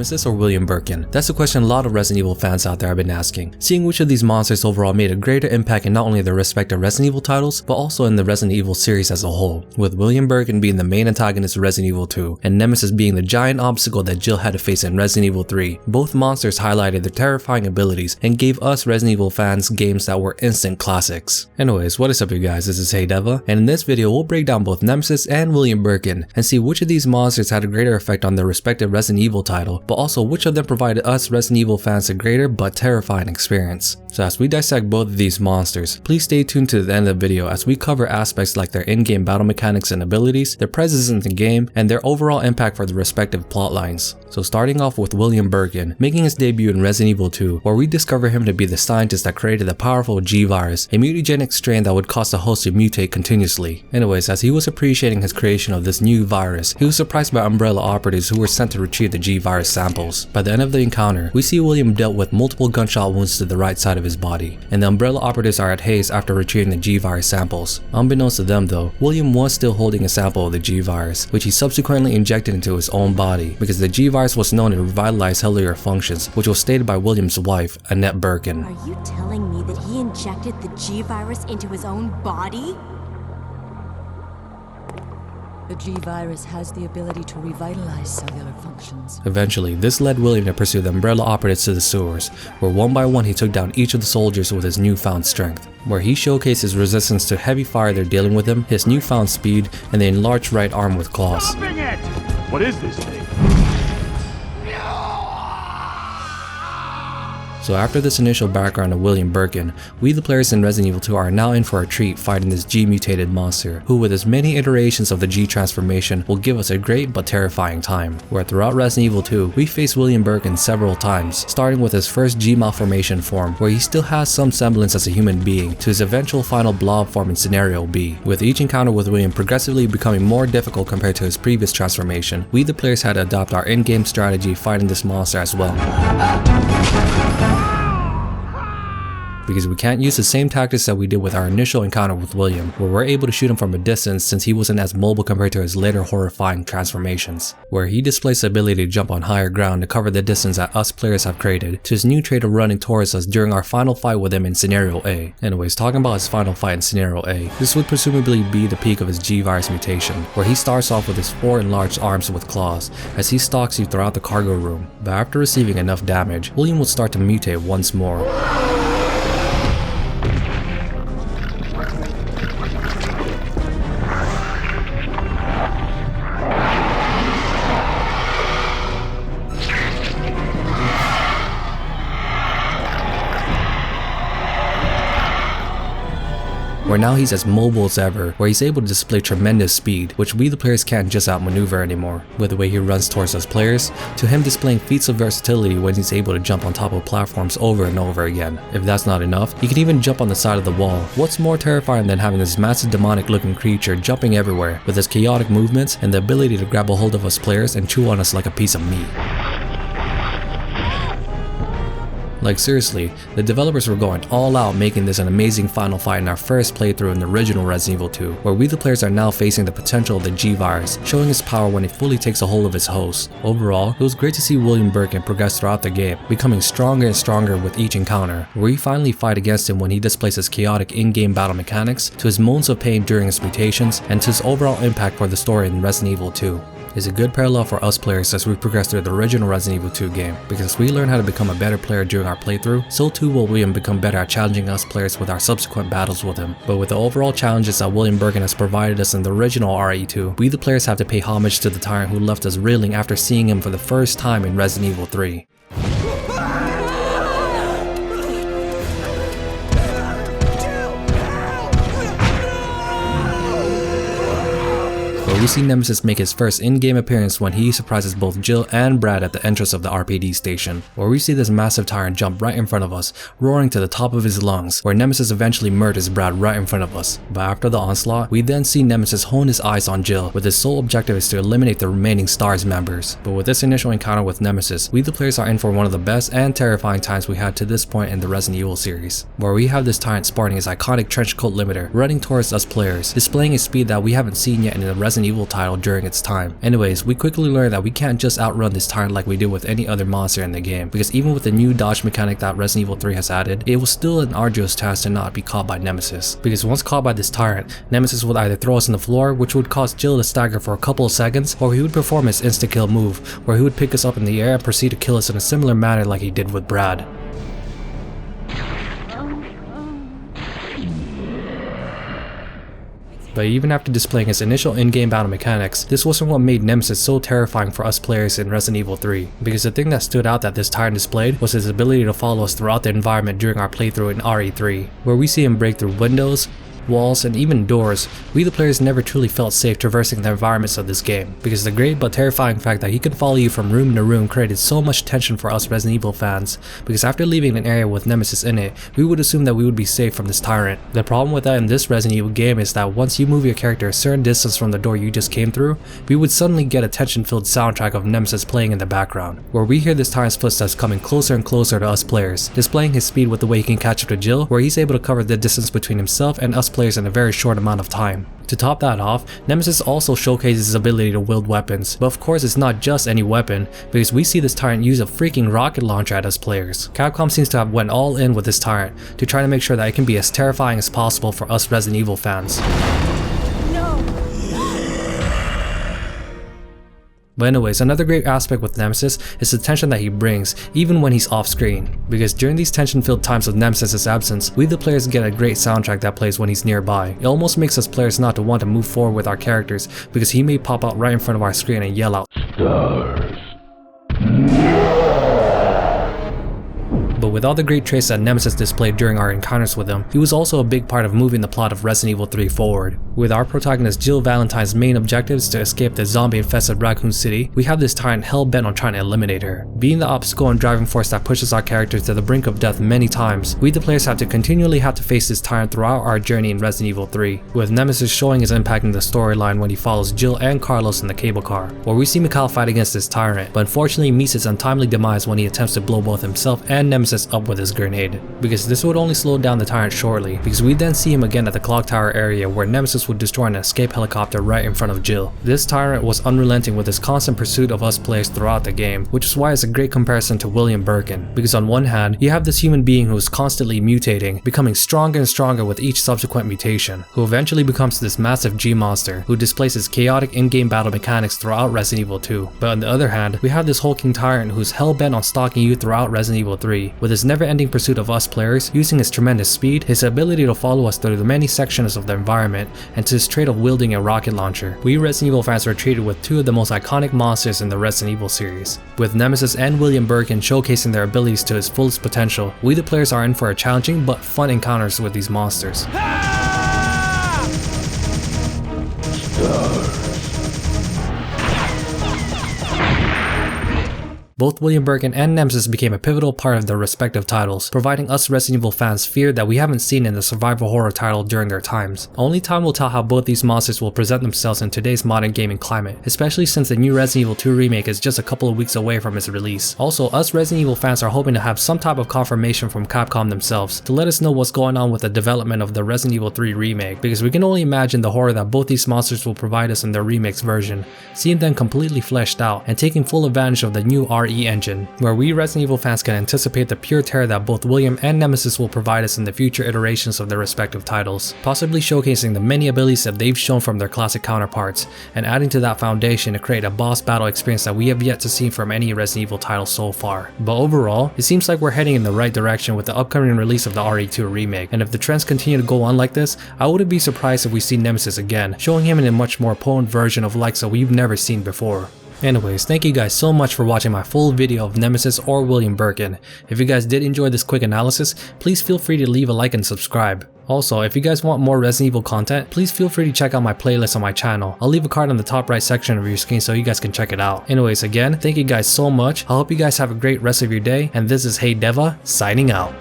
Nemesis or William Birkin? That's a question a lot of Resident Evil fans out there have been asking, seeing which of these monsters overall made a greater impact in not only their respective Resident Evil titles, but also in the Resident Evil series as a whole, with William Birkin being the main antagonist of Resident Evil 2, and Nemesis being the giant obstacle that Jill had to face in Resident Evil 3. Both monsters highlighted their terrifying abilities and gave us Resident Evil fans games that were instant classics. Anyways, what is up you guys, this is DeVuH, and in this video we'll break down both Nemesis and William Birkin, and see which of these monsters had a greater effect on their respective Resident Evil title, but also which of them provided us Resident Evil fans a greater but terrifying experience. So as we dissect both of these monsters, please stay tuned to the end of the video as we cover aspects like their in-game battle mechanics and abilities, their presence in the game, and their overall impact for the respective plotlines. So starting off with William Birkin, making his debut in Resident Evil 2, where we discover him to be the scientist that created the powerful G virus, a mutagenic strain that would cause the host to mutate continuously. Anyways, as he was appreciating his creation of this new virus, he was surprised by Umbrella operatives who were sent to retrieve the G virus samples. By the end of the encounter, we see William dealt with multiple gunshot wounds to the right side of his body, and the Umbrella operatives are at haste after retrieving the G virus samples. Unbeknownst to them though, William was still holding a sample of the G virus, which he subsequently injected into his own body, because the G virus was known to revitalize cellular functions, which was stated by William's wife, Annette Birkin. Are you telling me that he injected the G virus into his own body? The G virus has the ability to revitalize cellular functions. Eventually, this led William to pursue the Umbrella operatives to the sewers, where one by one he took down each of the soldiers with his newfound strength, where he showcased his resistance to heavy fire they're dealing with him, his newfound speed, and the enlarged right arm with claws. Stopping it! What is this thing? So after this initial background of William Birkin, we the players in Resident Evil 2 are now in for a treat fighting this G-mutated monster, who with his many iterations of the G transformation will give us a great but terrifying time, where throughout Resident Evil 2, we face William Birkin several times, starting with his first G-malformation form, where he still has some semblance as a human being, to his eventual final blob form in Scenario B. With each encounter with William progressively becoming more difficult compared to his previous transformation, we the players had to adopt our in-game strategy fighting this monster as well, because we can't use the same tactics that we did with our initial encounter with William, where we're able to shoot him from a distance since he wasn't as mobile compared to his later horrifying transformations, where he displays the ability to jump on higher ground to cover the distance that us players have created, to his new trait of running towards us during our final fight with him in Scenario A. Anyways, talking about his final fight in Scenario A, this would presumably be the peak of his G-virus mutation, where he starts off with his 4 enlarged arms with claws, as he stalks you throughout the cargo room, but after receiving enough damage, William would start to mutate once more. Where now he's as mobile as ever, where he's able to display tremendous speed, which we the players can't just outmaneuver anymore, with the way he runs towards us players, to him displaying feats of versatility when he's able to jump on top of platforms over and over again. If that's not enough, he can even jump on the side of the wall. What's more terrifying than having this massive demonic looking creature jumping everywhere, with his chaotic movements and the ability to grab a hold of us players and chew on us like a piece of meat? Like seriously, the developers were going all out making this an amazing final fight in our first playthrough in the original Resident Evil 2, where we the players are now facing the potential of the G-virus, showing its power when it fully takes a hold of its host. Overall, it was great to see William Birkin progress throughout the game, becoming stronger and stronger with each encounter, where we finally fight against him when he displays his chaotic in-game battle mechanics, to his moans of pain during his mutations, and to his overall impact for the story in Resident Evil 2. Is a good parallel for us players as we progress through the original Resident Evil 2 game, because as we learn how to become a better player during our playthrough, so too will William become better at challenging us players with our subsequent battles with him. But with the overall challenges that William Birkin has provided us in the original RE2, we the players have to pay homage to the tyrant who left us reeling after seeing him for the first time in Resident Evil 3. We see Nemesis make his first in-game appearance when he surprises both Jill and Brad at the entrance of the RPD station, where we see this massive tyrant jump right in front of us, roaring to the top of his lungs, where Nemesis eventually murders Brad right in front of us. But after the onslaught, we then see Nemesis hone his eyes on Jill, with his sole objective is to eliminate the remaining STARS members. But with this initial encounter with Nemesis, we the players are in for one of the best and terrifying times we had to this point in the Resident Evil series, where we have this tyrant sporting his iconic trench coat limiter, running towards us players, displaying a speed that we haven't seen yet in the Resident Evil Evil title during its time. Anyways, we quickly learned that we can't just outrun this tyrant like we did with any other monster in the game, because even with the new dodge mechanic that Resident Evil 3 has added, it was still an arduous task to not be caught by Nemesis. Because once caught by this tyrant, Nemesis would either throw us on the floor, which would cause Jill to stagger for a couple of seconds, or he would perform his insta-kill move, where he would pick us up in the air and proceed to kill us in a similar manner like he did with Brad. But even after displaying his initial in-game battle mechanics, this wasn't what made Nemesis so terrifying for us players in Resident Evil 3, because the thing that stood out that this tyrant displayed was his ability to follow us throughout the environment during our playthrough in RE3, where we see him break through windows, walls, and even doors. We the players never truly felt safe traversing the environments of this game, because the great but terrifying fact that he could follow you from room to room created so much tension for us Resident Evil fans, because after leaving an area with Nemesis in it, we would assume that we would be safe from this tyrant. The problem with that in this Resident Evil game is that once you move your character a certain distance from the door you just came through, we would suddenly get a tension-filled soundtrack of Nemesis playing in the background, where we hear this tyrant's footsteps coming closer and closer to us players, displaying his speed with the way he can catch up to Jill, where he's able to cover the distance between himself and us players in a very short amount of time. To top that off, Nemesis also showcases his ability to wield weapons, but of course it's not just any weapon, because we see this tyrant use a freaking rocket launcher at us players. Capcom seems to have went all in with this tyrant to try to make sure that it can be as terrifying as possible for us Resident Evil fans. But anyways, another great aspect with Nemesis is the tension that he brings, even when he's off screen. Because during these tension-filled times of Nemesis' absence, we the players get a great soundtrack that plays when he's nearby. It almost makes us players not to want to move forward with our characters, because he may pop out right in front of our screen and yell out, "Stars." But with all the great traits that Nemesis displayed during our encounters with him, he was also a big part of moving the plot of Resident Evil 3 forward. With our protagonist Jill Valentine's main objectives to escape the zombie-infested Raccoon City, we have this tyrant hell-bent on trying to eliminate her. Being the obstacle and driving force that pushes our characters to the brink of death many times, we the players have to continually face this tyrant throughout our journey in Resident Evil 3, with Nemesis showing his impact in the storyline when he follows Jill and Carlos in the cable car, where we see Mikhail fight against this tyrant, but unfortunately meets his untimely demise when he attempts to blow both himself and Nemesis up with his grenade, because this would only slow down the tyrant shortly, because we then see him again at the clock tower area where Nemesis would destroy an escape helicopter right in front of Jill. This tyrant was unrelenting with his constant pursuit of us players throughout the game, which is why it's a great comparison to William Birkin, because on one hand, you have this human being who is constantly mutating, becoming stronger and stronger with each subsequent mutation, who eventually becomes this massive G-monster who displays his chaotic in-game battle mechanics throughout Resident Evil 2. But on the other hand, we have this hulking tyrant who's hell-bent on stalking you throughout Resident Evil 3, with his never-ending pursuit of us players, using his tremendous speed, his ability to follow us through the many sections of the environment, and to his trait of wielding a rocket launcher. We Resident Evil fans were treated with two of the most iconic monsters in the Resident Evil series. With Nemesis and William Birkin showcasing their abilities to his fullest potential, we the players are in for a challenging but fun encounters with these monsters. Both William Birkin and Nemesis became a pivotal part of their respective titles, providing us Resident Evil fans fear that we haven't seen in the survival horror title during their times. Only time will tell how both these monsters will present themselves in today's modern gaming climate, especially since the new Resident Evil 2 Remake is just a couple of weeks away from its release. Also, us Resident Evil fans are hoping to have some type of confirmation from Capcom themselves to let us know what's going on with the development of the Resident Evil 3 Remake, because we can only imagine the horror that both these monsters will provide us in their remix version, seeing them completely fleshed out and taking full advantage of the new RE engine, where we Resident Evil fans can anticipate the pure terror that both William and Nemesis will provide us in the future iterations of their respective titles, possibly showcasing the many abilities that they've shown from their classic counterparts, and adding to that foundation to create a boss battle experience that we have yet to see from any Resident Evil title so far. But overall, it seems like we're heading in the right direction with the upcoming release of the RE2 Remake, and if the trends continue to go on like this, I wouldn't be surprised if we see Nemesis again, showing him in a much more potent version of likes that we've never seen before. Anyways, thank you guys so much for watching my full video of Nemesis or William Birkin. If you guys did enjoy this quick analysis, please feel free to leave a like and subscribe. Also, if you guys want more Resident Evil content, please feel free to check out my playlist on my channel. I'll leave a card on the top right section of your screen so you guys can check it out. Anyways, again, thank you guys so much. I hope you guys have a great rest of your day, and this is Hey DeVuH signing out.